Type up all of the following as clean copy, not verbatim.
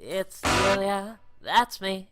It's Delia. That's me.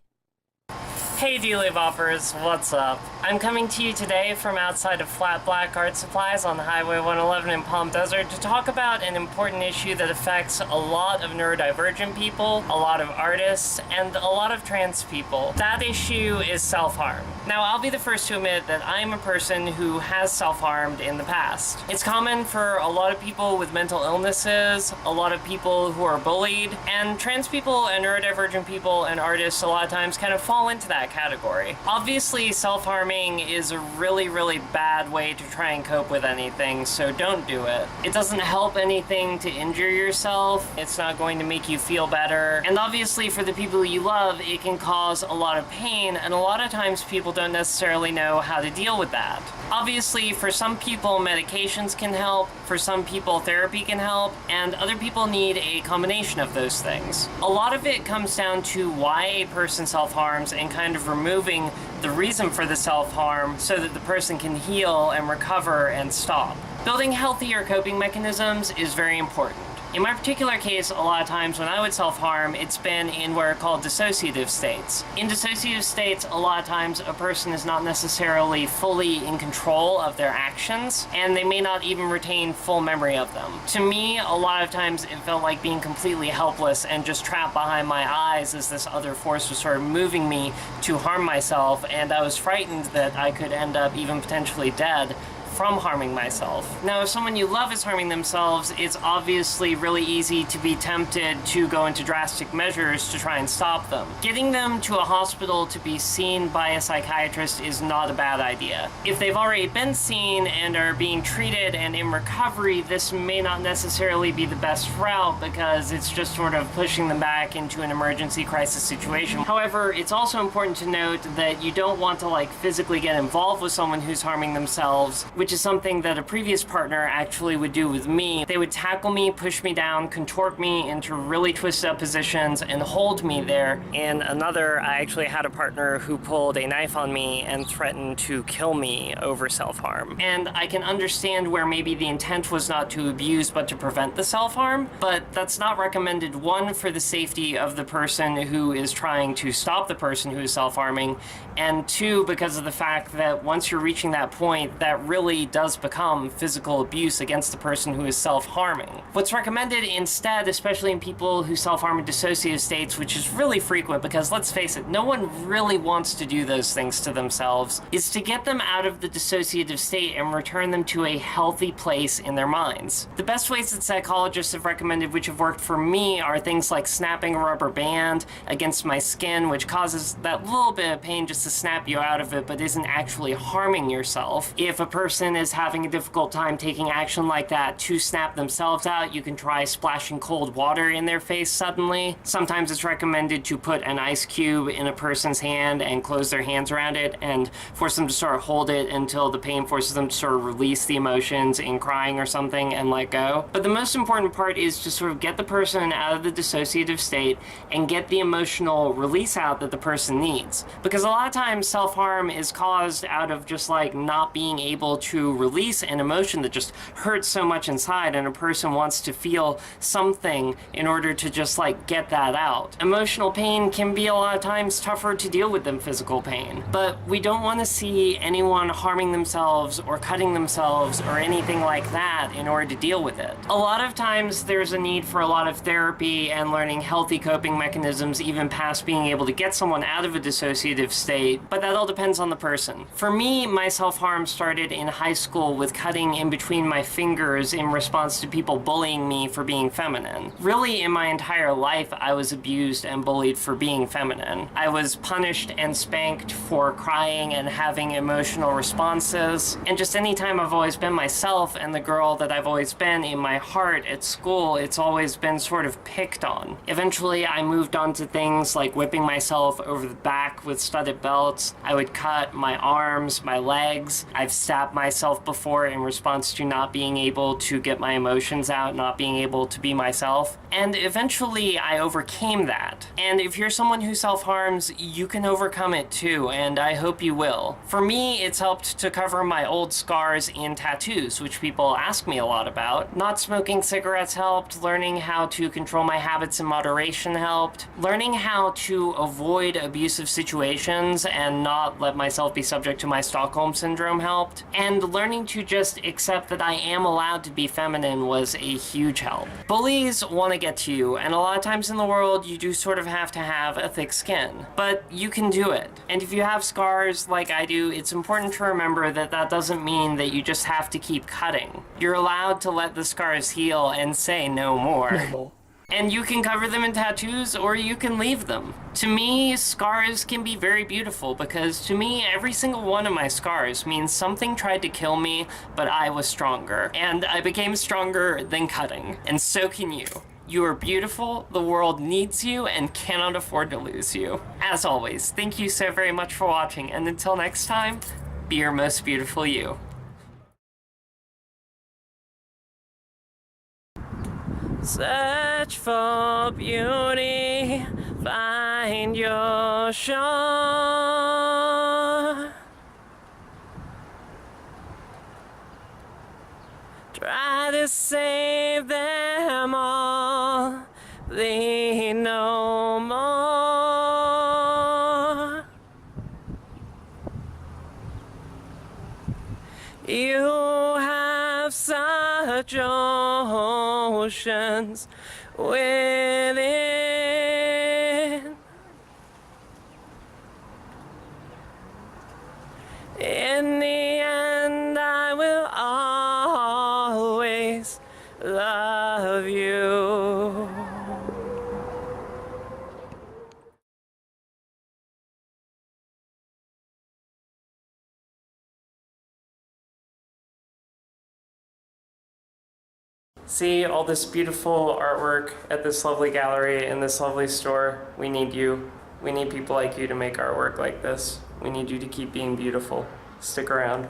Hey Delia Boppers, what's up? I'm coming to you today from outside of Flat Black Art Supplies on Highway 111 in Palm Desert to talk about an important issue that affects a lot of neurodivergent people, a lot of artists, and a lot of trans people. That issue is self-harm. Now, I'll be the first to admit that I'm a person who has self-harmed in the past. It's common for a lot of people with mental illnesses, a lot of people who are bullied, and trans people and neurodivergent people and artists a lot of times kind of fall into that category. Obviously, self-harming is a really, really bad way to try and cope with anything, so don't do it. It doesn't help anything to injure yourself. It's not going to make you feel better. And obviously, for the people you love, it can cause a lot of pain, and a lot of times people don't necessarily know how to deal with that. Obviously, for some people, medications can help, for some people, therapy can help, and other people need a combination of those things. A lot of it comes down to why a person self-harms and kind of removing the reason for the self-harm so that the person can heal and recover and stop. Building healthier coping mechanisms is very important. In my particular case, a lot of times when I would self-harm, it's been in what are called dissociative states. In dissociative states, a lot of times a person is not necessarily fully in control of their actions, and they may not even retain full memory of them. To me, a lot of times it felt like being completely helpless and just trapped behind my eyes as this other force was sort of moving me to harm myself, and I was frightened that I could end up even potentially dead from harming myself. Now, if someone you love is harming themselves, it's obviously really easy to be tempted to go into drastic measures to try and stop them. Getting them to a hospital to be seen by a psychiatrist is not a bad idea. If they've already been seen and are being treated and in recovery, this may not necessarily be the best route because it's just sort of pushing them back into an emergency crisis situation. However, it's also important to note that you don't want to physically get involved with someone who's harming themselves, which is something that a previous partner actually would do with me. They would tackle me, push me down, contort me into really twisted up positions, and hold me there. In another, I actually had a partner who pulled a knife on me and threatened to kill me over self-harm. And I can understand where maybe the intent was not to abuse, but to prevent the self-harm, but that's not recommended, one, for the safety of the person who is trying to stop the person who is self-harming, and two, because of the fact that once you're reaching that point, that really does become physical abuse against the person who is self-harming. What's recommended instead, especially in people who self-harm in dissociative states, which is really frequent because let's face it, no one really wants to do those things to themselves, is to get them out of the dissociative state and return them to a healthy place in their minds. The best ways that psychologists have recommended, which have worked for me, are things like snapping a rubber band against my skin, which causes that little bit of pain just to snap you out of it, but isn't actually harming yourself. If a person is having a difficult time taking action like that to snap themselves out, you can try splashing cold water in their face suddenly. Sometimes it's recommended to put an ice cube in a person's hand and close their hands around it and force them to sort of hold it until the pain forces them to sort of release the emotions in crying or something and let go. But the most important part is to sort of get the person out of the dissociative state and get the emotional release out that the person needs. Because a lot of times self-harm is caused out of just not being able to release an emotion that just hurts so much inside, and a person wants to feel something in order to just get that out. Emotional pain can be a lot of times tougher to deal with than physical pain, but we don't want to see anyone harming themselves or cutting themselves or anything like that in order to deal with it. A lot of times there's a need for a lot of therapy and learning healthy coping mechanisms, even past being able to get someone out of a dissociative state, but that all depends on the person. For me, my self-harm started in high school with cutting in between my fingers in response to people bullying me for being feminine. Really, in my entire life, I was abused and bullied for being feminine. I was punished and spanked for crying and having emotional responses. And just anytime I've always been myself and the girl that I've always been in my heart at school, it's always been sort of picked on. Eventually, I moved on to things like whipping myself over the back with studded belts. I would cut my arms, my legs. I've stabbed myself myself before in response to not being able to get my emotions out, not being able to be myself. And eventually I overcame that. And if you're someone who self-harms, you can overcome it too, and I hope you will. For me, it's helped to cover my old scars and tattoos, which people ask me a lot about. Not smoking cigarettes helped, learning how to control my habits in moderation helped, learning how to avoid abusive situations and not let myself be subject to my Stockholm Syndrome helped, and learning to just accept that I am allowed to be feminine was a huge help. Bullies want to get to you, and a lot of times in the world you do sort of have to have a thick skin, but you can do it. And if you have scars like I do, it's important to remember that that doesn't mean that you just have to keep cutting. You're allowed to let the scars heal and say no more. And you can cover them in tattoos, or you can leave them. To me, scars can be very beautiful, because to me, every single one of my scars means something tried to kill me, but I was stronger. And I became stronger than cutting. And so can you. You are beautiful, the world needs you, and cannot afford to lose you. As always, thank you so very much for watching, and until next time, be your most beautiful you. Search for beauty, find your shore. Try to save them all, plead no more. You have such oceans within. In the end, I will always love you. See all this beautiful artwork at this lovely gallery in this lovely store? We need you. We need people like you to make artwork like this. We need you to keep being beautiful. Stick around.